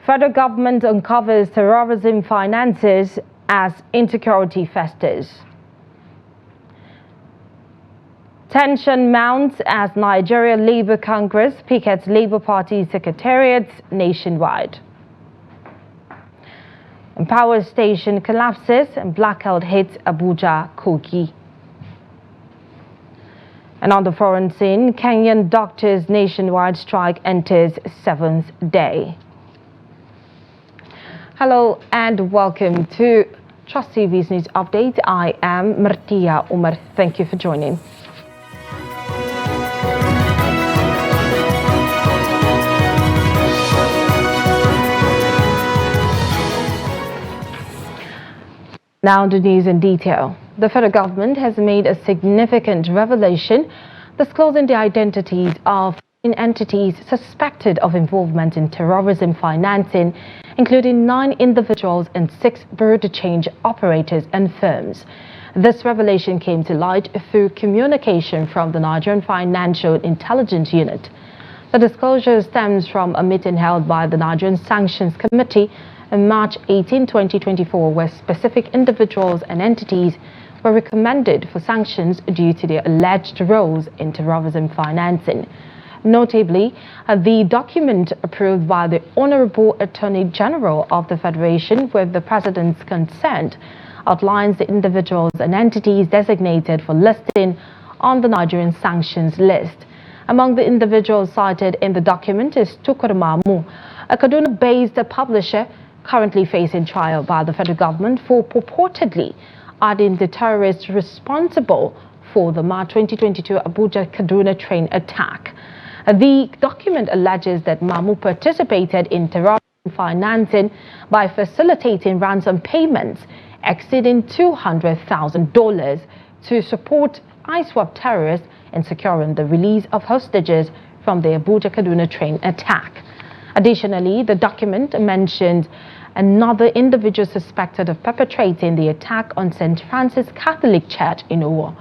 Federal government uncovers terrorism finances as insecurity festers. Tension mounts as Nigeria Labour Congress pickets Labour Party secretariats nationwide. And power station collapses and blackout hits Abuja, Kogi. And on the foreign scene, Kenyan doctors' nationwide strike enters 7th day. Hello and welcome to Trust TV's News Update. I am Martia Umar. Thank you for joining. Now the news in detail. The federal government has made a significant revelation disclosing the identities of entities suspected of involvement in terrorism financing, including 9 individuals and 6 bureau de change operators and firms. This revelation came to light through communication from the Nigerian Financial Intelligence Unit. The disclosure stems from a meeting held by the Nigerian Sanctions Committee on March 18, 2024, where specific individuals and entities were recommended for sanctions due to their alleged roles in terrorism financing. Notably, the document approved by the Honorable Attorney General of the Federation with the President's consent outlines the individuals and entities designated for listing on the Nigerian sanctions list. Among the individuals cited in the document is Tukur Mamu, a Kaduna-based publisher currently facing trial by the federal government for purportedly aiding the terrorists responsible for the March 2022 Abuja-Kaduna train attack. The document alleges that Mamu participated in terrorism financing by facilitating ransom payments exceeding $200,000 to support ISWAP terrorists in securing the release of hostages from the Abuja-Kaduna train attack. Additionally, the document mentioned another individual suspected of perpetrating the attack on St. Francis Catholic Church in Owo,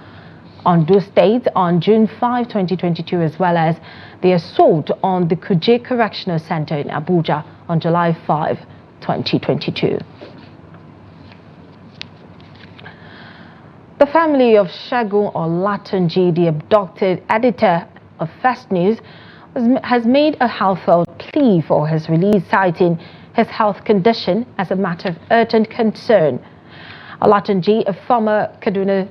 Ondo State on June 5, 2022, as well as the assault on the Kuje Correctional Center in Abuja on July 5, 2022. The family of Segun Olatunji, the abducted editor of First News, has made a heartfelt plea for his release, citing his health condition as a matter of urgent concern. Olatunji, a former Kaduna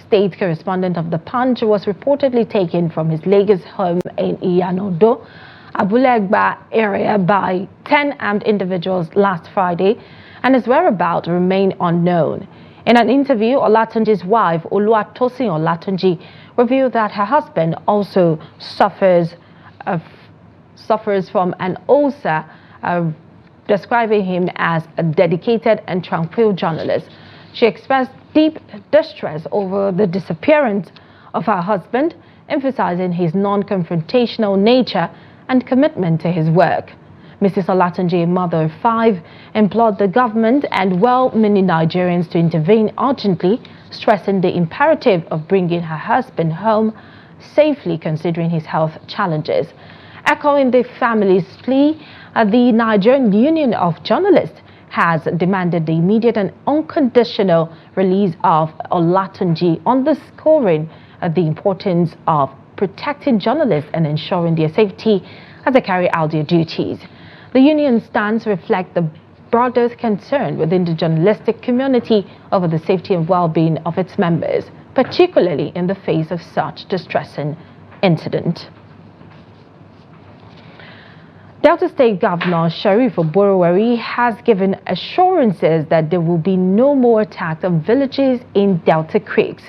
State correspondent of The Punch, was reportedly taken from his Lagos home in Iyanodo, Abulegba area by 10 armed individuals last Friday, and his whereabouts remain unknown. In an interview, Olatunji's wife, Oluwatosin Olatunji, revealed that her husband also suffers from an ulcer, describing him as a dedicated and tranquil journalist. She expressed deep distress over the disappearance of her husband, emphasizing his non-confrontational nature and commitment to his work. Mrs. Olatunji, a mother of 5, implored the government and well-meaning Nigerians to intervene urgently, stressing the imperative of bringing her husband home safely considering his health challenges. Echoing the family's plea, the Nigerian Union of Journalists has demanded the immediate and unconditional release of Olatunji, underscoring the importance of protecting journalists and ensuring their safety as they carry out their duties. The union's stance reflects the broader concern within the journalistic community over the safety and well-being of its members, particularly in the face of such distressing incident. Delta State Governor Sharif Oboroweri has given assurances that there will be no more attacks on villages in Delta Creeks.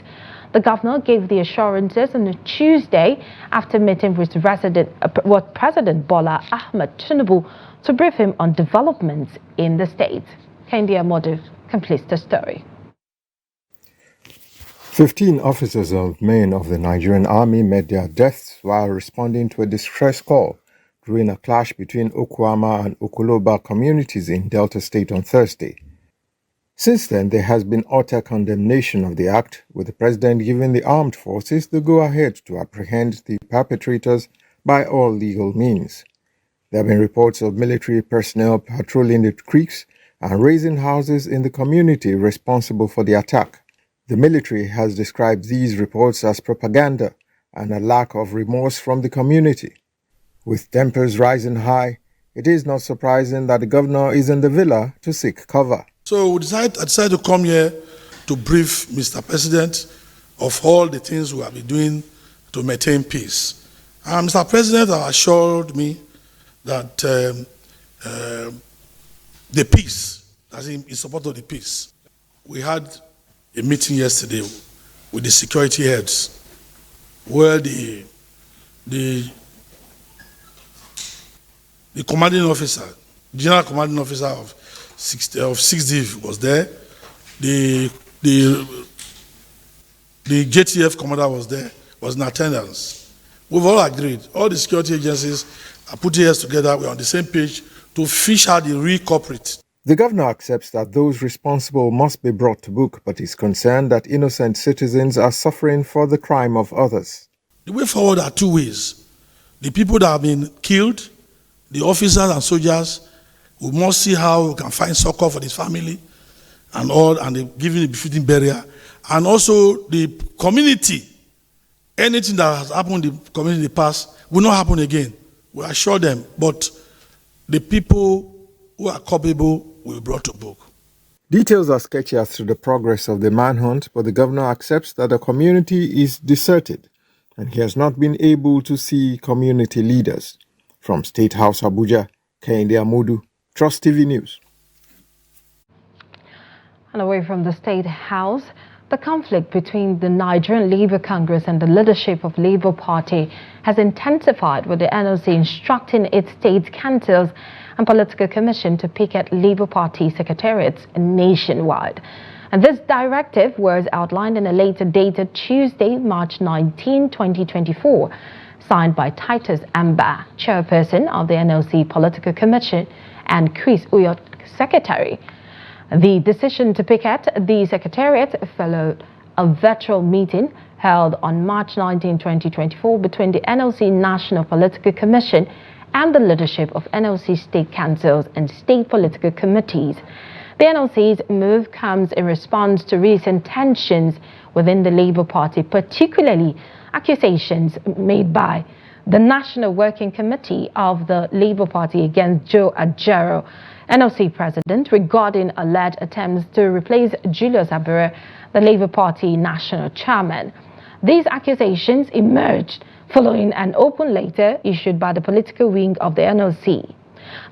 The governor gave the assurances on a Tuesday after meeting with President Bola Ahmed Tinubu to brief him on developments in the state. Kendi Amodu completes the story. 15 officers and men of the Nigerian Army met their deaths while responding to a distress call during a clash between Okwama and Okoloba communities in Delta State on Thursday. Since then, there has been utter condemnation of the act, with the president giving the armed forces the go-ahead to apprehend the perpetrators by all legal means. There have been reports of military personnel patrolling the creeks and raising houses in the community responsible for the attack. The military has described these reports as propaganda and a lack of remorse from the community. With tempers rising high, it is not surprising that the governor is in the villa to seek cover. So I decided to come here to brief Mr. President of all the things we have been doing to maintain peace. And Mr. President has assured me that the peace, as in support of the peace. We had a meeting yesterday with the security heads where the commanding officer, general commanding officer of 6th was there, the JTF commander was there, was in attendance. We've all agreed, all the security agencies are putting heads together, we're on the same page to fish out the real culprit. The governor accepts that those responsible must be brought to book, but is concerned that innocent citizens are suffering for the crime of others. The way forward are two ways. The people that have been killed, the officers and soldiers, we must see how we can find succor for this family and all, and giving the befitting burial. And also the community, anything that has happened in the community in the past will not happen again. We assure them, but the people who are culpable will be brought to book. Details are sketchy as to the progress of the manhunt, but the governor accepts that the community is deserted and he has not been able to see community leaders. From State House Abuja, Kehinde Amodu, Trust TV News. And away from the State House, the conflict between the Nigerian Labour Congress and the leadership of Labour Party has intensified, with the NLC instructing its state councils and political commission to picket Labour Party secretariats nationwide. And this directive was outlined in a later dated Tuesday, March 19, 2024, signed by Titus Amba, chairperson of the NLC Political Commission, and Chris Uyot, secretary. The decision to picket the secretariat followed a virtual meeting held on March 19, 2024 between the NLC National Political Commission and the leadership of NLC state councils and state political committees. The NLC's move comes in response to recent tensions within the Labour Party, particularly accusations made by the National Working Committee of the Labour Party against Joe Ajero, NLC president, regarding alleged attempts to replace Julius Abure, the Labour Party national chairman. These accusations emerged following an open letter issued by the political wing of the NLC.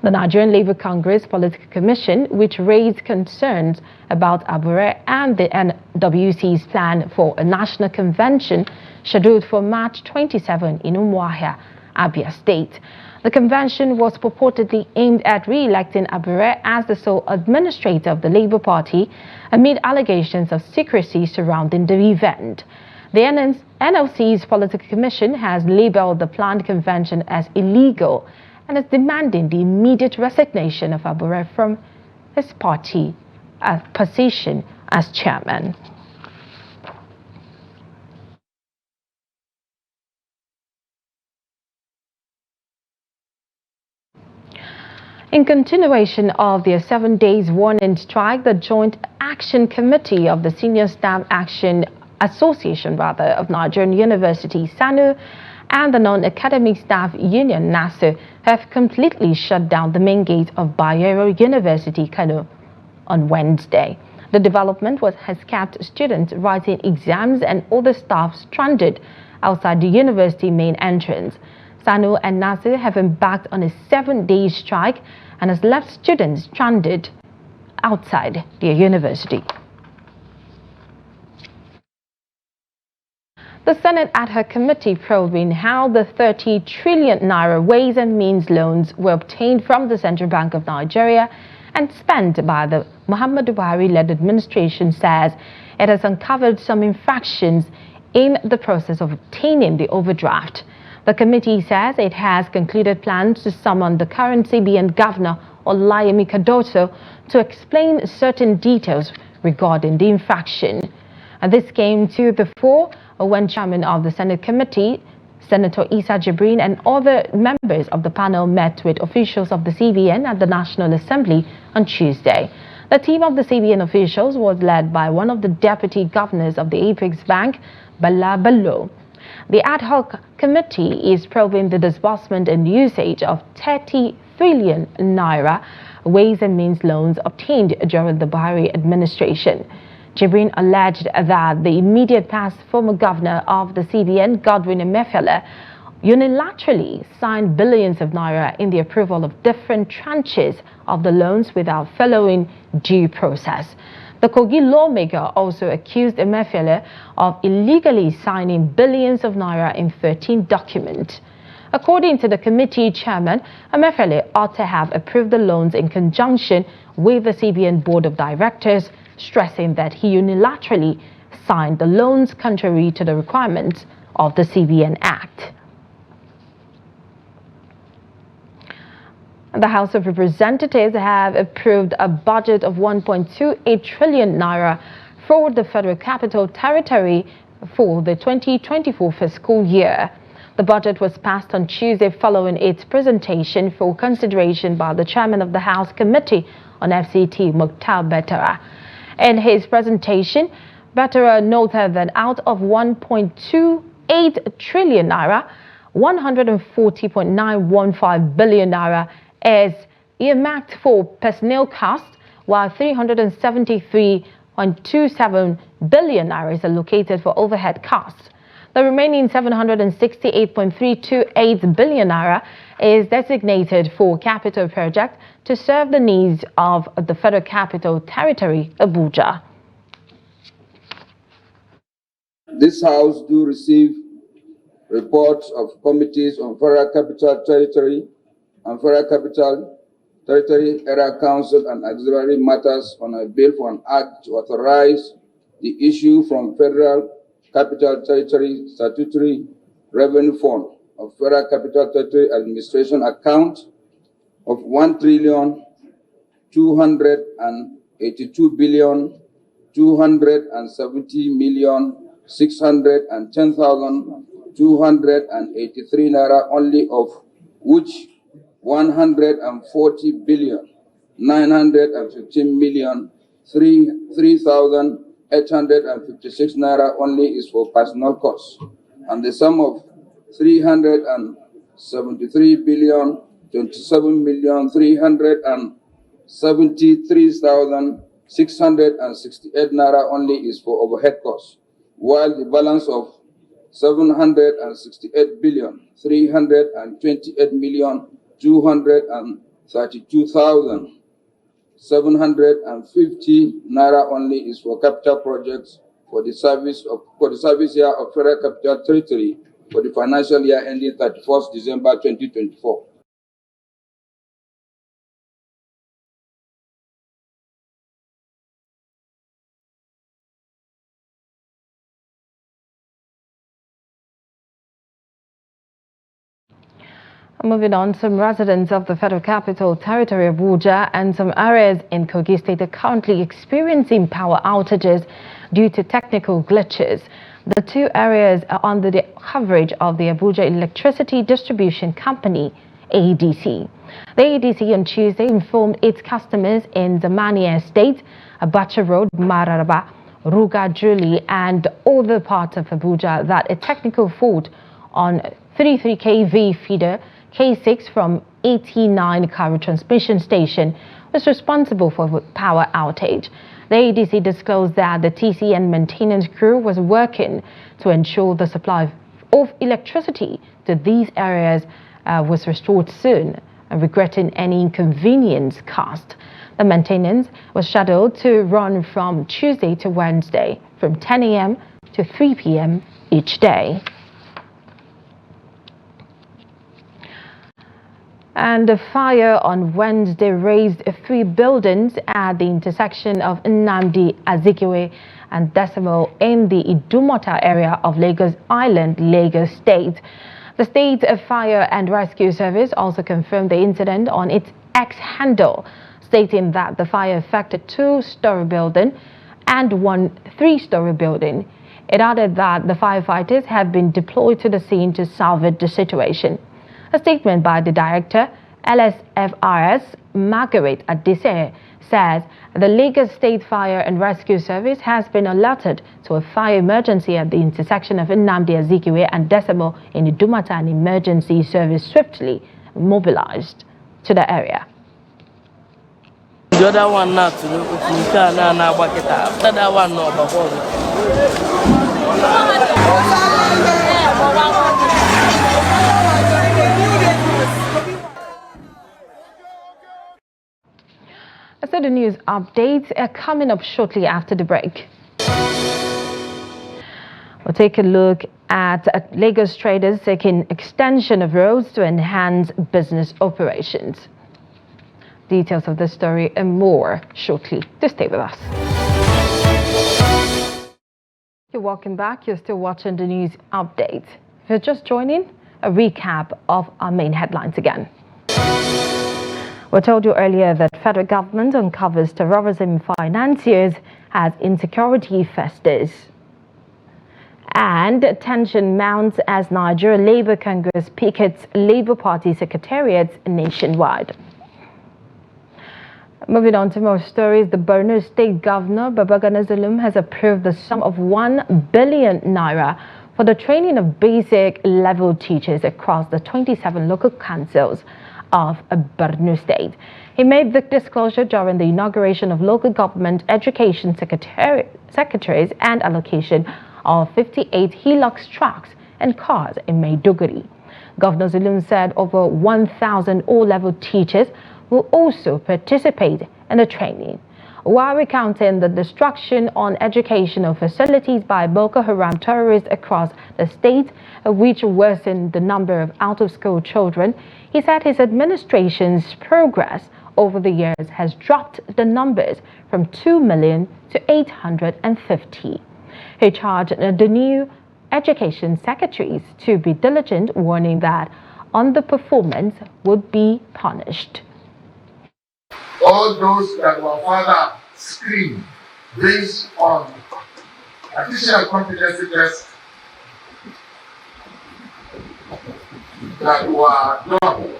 The Nigerian Labour Congress Political Commission, which raised concerns about Abure and the NWC's plan for a national convention scheduled for March 27 in Umuahia, Abia State. The convention was purportedly aimed at re-electing Abure as the sole administrator of the Labour Party amid allegations of secrecy surrounding the event. The NLC's Political Commission has labelled the planned convention as illegal and is demanding the immediate resignation of Abure from his party position as chairman. In continuation of their 7 days warning strike, the Joint Action Committee of the Senior Staff Action Association of Nigerian University, SANU, and the Non-Academic Staff Union, NASU, have completely shut down the main gate of Bayero University, Kano, on Wednesday. The development has kept students writing exams and other staff stranded outside the university main entrance. SANU and NASU have embarked on a 7-day strike and has left students stranded outside their university. The Senate Ad Hoc Committee probing how the 30 trillion naira Ways and Means loans were obtained from the Central Bank of Nigeria and spent by the Muhammadu Buhari-led administration says it has uncovered some infractions in the process of obtaining the overdraft. The committee says it has concluded plans to summon the current CBN Governor, Olayemi Kadoso, to explain certain details regarding the infraction. And this came to the fore when Chairman of the Senate Committee, Senator Issa Jibrin and other members of the panel met with officials of the CBN at the National Assembly on Tuesday. The team of the CBN officials was led by one of the deputy governors of the Apex Bank, Bala Bello. The ad hoc committee is probing the disbursement and usage of 30 trillion naira Ways and Means loans obtained during the Buhari administration. Jibrin alleged that the immediate past former governor of the CBN, Godwin Emefiele, unilaterally signed billions of naira in the approval of different tranches of the loans without following due process. The Kogi lawmaker also accused Emefiele of illegally signing billions of naira in 13 documents. According to the committee chairman, Emefiele ought to have approved the loans in conjunction with the CBN Board of Directors, stressing that he unilaterally signed the loans contrary to the requirements of the CBN Act. The House of Representatives have approved a budget of 1.28 trillion naira for the Federal Capital Territory for the 2024 fiscal year. The budget was passed on Tuesday following its presentation for consideration by the chairman of the House Committee on FCT, Mukhtar Betara. In his presentation, Betara noted that out of 1.28 trillion naira, 140.915 billion naira is earmarked for personnel costs, while 373.27 billion naira is allocated for overhead costs. The remaining 768.328 billion naira is designated for capital projects to serve the needs of the Federal Capital Territory, Abuja. This House do receive reports of committees on Federal Capital Territory and Federal Capital Territory Area Council and auxiliary matters on a bill for an act to authorize the issue from Federal Capital Territory Statutory Revenue Fund of Federal Capital Territory Administration account of 1,282,270,610,283 naira only, of which 140,915,3,856 naira only is for personal costs, and the sum of 373,373,668 naira only is for overhead costs, while the balance of 768,328,232,750 naira only is for capital projects for the service year of Federal Capital Territory for the financial year ending 31st December 2024. Moving on, some residents of the Federal Capital Territory, Abuja, and some areas in Kogi State are currently experiencing power outages due to technical glitches. The two areas are under the coverage of the Abuja Electricity Distribution Company, AEDC. The AEDC on Tuesday informed its customers in the Mani Estate, Abacha Road, Mararaba, Ruga Juli, and other parts of Abuja that a technical fault on 33 kV feeder K6 from 89 Karo transmission station was responsible for the power outage. The ADC disclosed that the TCN maintenance crew was working to ensure the supply of electricity to these areas was restored soon, and regretting any inconvenience caused. The maintenance was scheduled to run from Tuesday to Wednesday from 10 a.m. to 3 p.m. each day. And a fire on Wednesday razed 3 buildings at the intersection of Nnamdi Azikiwe and Decimal in the Idumota area of Lagos Island, Lagos State. The State Fire and Rescue Service also confirmed the incident on its X handle, stating that the fire affected 2-story building and 1 3-story building. It added that the firefighters have been deployed to the scene to salvage the situation. A statement by the director, LSFRS, Margaret Adise, says the Lagos State Fire and Rescue Service has been alerted to a fire emergency at the intersection of Nnamdi Azikiwe and Decimo in Idumota, and emergency service swiftly mobilized to the area. The other one now to after that one no So the news updates are coming up shortly after the break. We'll take a look at Lagos traders seeking extension of roads to enhance business operations. Details of this story and more shortly. To stay with us. Welcome back. You're still watching the news update. If you're just joining, a recap of our main headlines again. We told you earlier that federal government uncovers terrorism financiers as insecurity festers. And tension mounts as Nigeria Labour Congress pickets Labour Party secretariats nationwide. Moving on to more stories, the Borno State Governor, Babagana Zulum, has approved the sum of 1 billion naira for the training of basic level teachers across the 27 local councils of Borno State. He made the disclosure during the inauguration of local government education secretaries and allocation of 58 Hilux trucks and cars in Maiduguri. Governor Zulum said over 1,000 O-level teachers will also participate in the training, while recounting the destruction on educational facilities by Boko Haram terrorists across the state, which worsened the number of out-of-school children. He said his administration's progress over the years has dropped the numbers from 2 million to 850. He charged the new education secretaries to be diligent, warning that underperformance would be punished. All those that were further screened based on additional competency tests that were done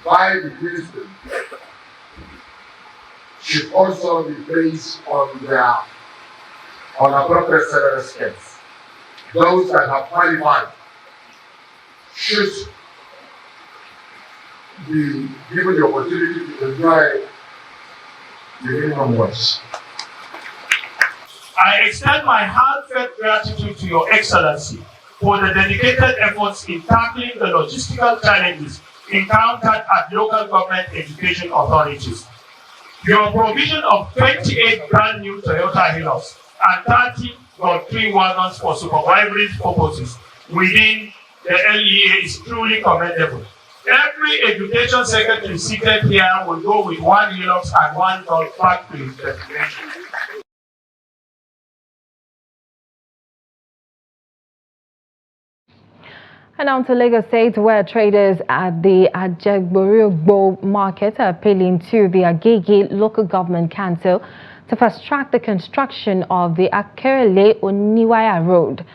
by the ministry should also be based on their appropriate salary scales. Those that have qualified should be given the opportunity to enjoy the minimum wage. I extend my heartfelt gratitude to Your Excellency for the dedicated efforts in tackling the logistical challenges encountered at local government education authorities. Your provision of 28 brand new Toyota Hilux and 30 Godfrey wagons for supervisory purposes within the LEA is truly commendable. Every education secretary seated here will go with 1 Hilux and 1 dog back to his destination. And on to Lagos State, where traders at the Ajegborigbo market are appealing to the Agege Local Government Council to fast-track the construction of the Akerele-Oniwaya Road.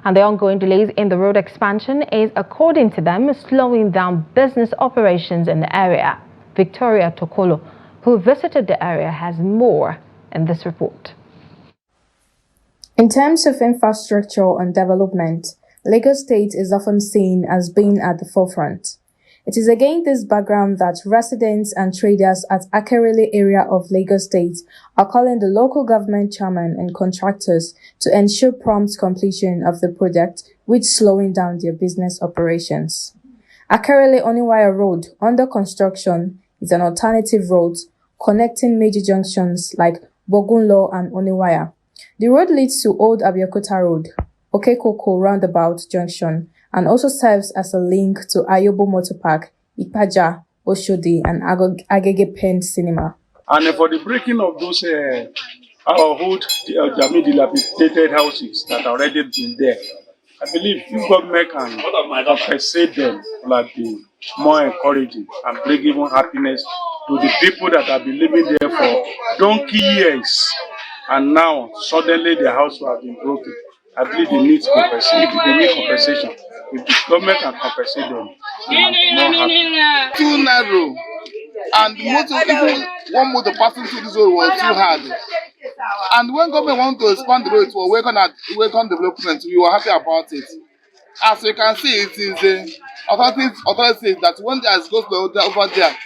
And the ongoing delays in the road expansion is, according to them, slowing down business operations in the area. Victoria Tokolo, who visited the area, has more in this report. In terms of infrastructure and development, Lagos State is often seen as being at the forefront. It is against this background that residents and traders at Akerele area of Lagos State are calling the local government chairman and contractors to ensure prompt completion of the project, which slowing down their business operations. Akerele-Oniwaya Road, under construction, is an alternative road connecting major junctions like Bogunlo and Oniwaya. The road leads to Old Abeokuta Road, Okekoko Roundabout Junction, and also serves as a link to Ayobo Motor Park, Ipaja, Oshodi, and Agege Pen Cinema. And for the breaking of those our old dilapidated houses that are already been there, I believe if government can compensate them, like be more encouraging and bring even happiness to the people that have been living there for donkey years. and now suddenly their house will have been broken. I believe they need compensation. If they need compensation, if the government can compensate them, they will be more happy. Too narrow, and the motor, even one motor passing through this road was too hard. And when government want to expand the road for welcome development, we were happy about it. As you can see, it is authorities that when there is goes over there,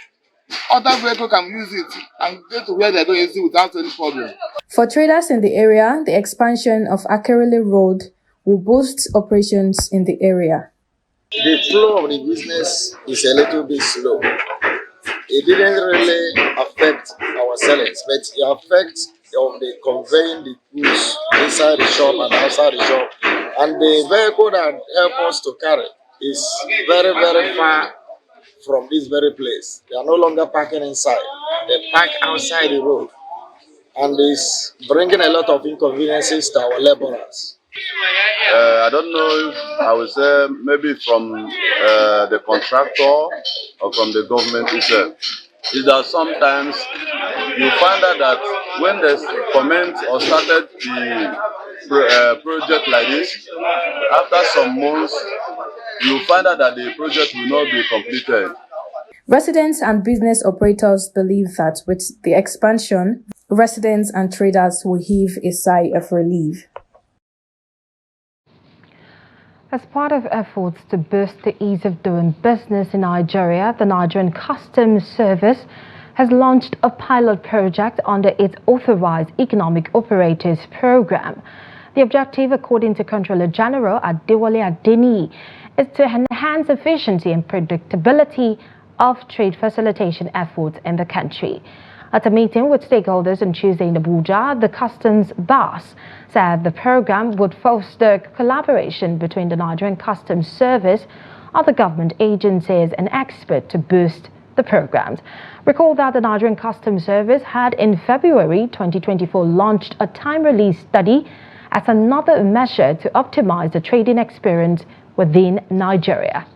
other vehicles can use it and get to where they're going easy without any problem. For traders in the area, the expansion of Akerele Road will boost operations in the area. The flow of the business is a little bit slow. It didn't really affect our sellings, but it affects of the conveying the goods inside the shop and outside the shop. And the vehicle that help us to carry is very, very far from this very place. They are no longer parking inside. They park outside the road. And it's bringing a lot of inconveniences to our laborers. I don't know if I would say maybe from the contractor or from the government itself. Is that sometimes you find out that when they comment or started the project like this, after some months, you find out that the project will not be completed. Residents and business operators believe that with the expansion, residents and traders will heave a sigh of relief. As part of efforts to boost the ease of doing business in Nigeria, the Nigerian Customs Service has launched a pilot project under its Authorized Economic Operators Program. The objective, according to Controller General Adewale Adeni, is to enhance efficiency and predictability of trade facilitation efforts in the country. At a meeting with stakeholders on Tuesday in Abuja, the customs boss said the program would foster collaboration between the Nigerian Customs Service, other government agencies and experts to boost the programs. Recall that the Nigerian Customs Service had in February 2024 launched a time-release study as another measure to optimize the trading experience within Nigeria.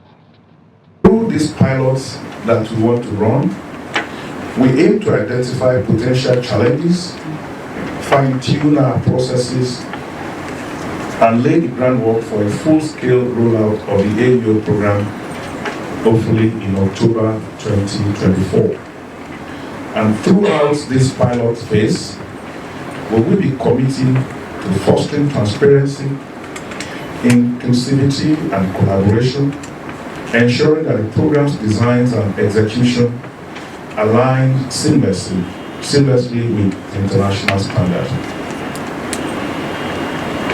Through these pilots that we want to run, we aim to identify potential challenges, fine-tune our processes, and lay the groundwork for a full-scale rollout of the AEO program, hopefully in October 2024. And throughout this pilot phase, we will be committing to fostering transparency, inclusivity, and collaboration, ensuring that the program's designs and execution align seamlessly with international standards.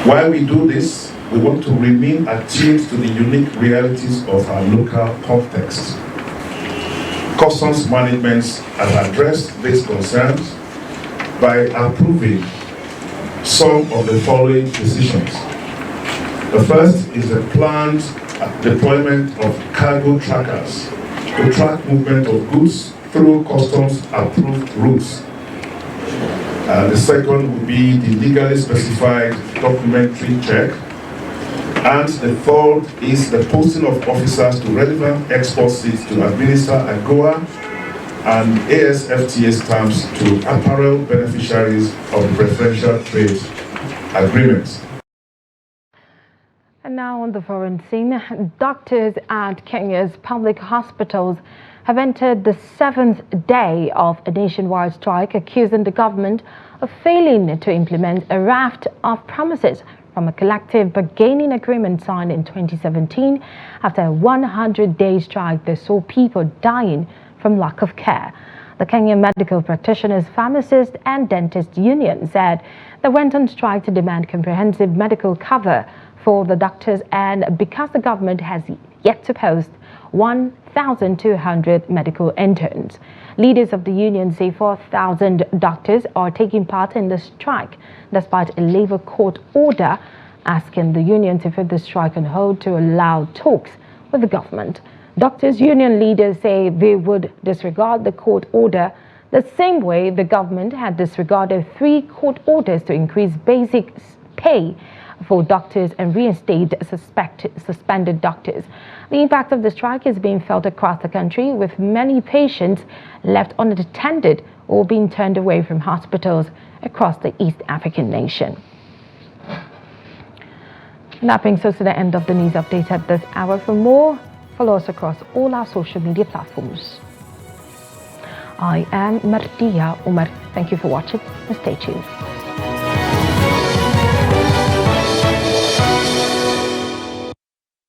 While we do this, we want to remain attuned to the unique realities of our local context. Customs management has addressed these concerns by approving some of the following decisions. The first is the planned deployment of cargo trackers to track movement of goods through customs approved routes. The second would be the legally specified documentary check. And the third is the posting of officers to relevant export seats to administer AGOA and ASFTA stamps to apparel beneficiaries of the preferential trade agreements. And now on the foreign scene, doctors at Kenya's public hospitals have entered the 7th day of a nationwide strike, accusing the government of failing to implement a raft of promises from a collective bargaining agreement signed in 2017 after a 100-day strike that saw people dying from lack of care. The Kenyan Medical Practitioners, Pharmacists and Dentists Union said they went on strike to demand comprehensive medical cover for the doctors, and because the government has yet to post 1,200 medical interns. Leaders of the union say 4,000 doctors are taking part in the strike, despite a Labour court order asking the union to put the strike on hold to allow talks with the government. Doctors' union leaders say they would disregard the court order the same way the government had disregarded 3 court orders to increase basic pay for doctors and reinstate suspended doctors. The impact of the strike is being felt across the country, with many patients left unattended or being turned away from hospitals across the East African nation. And that brings us to the end of the news update at this hour. For more, follow us across all our social media platforms. I am Martia Umar. Thank you for watching and stay tuned.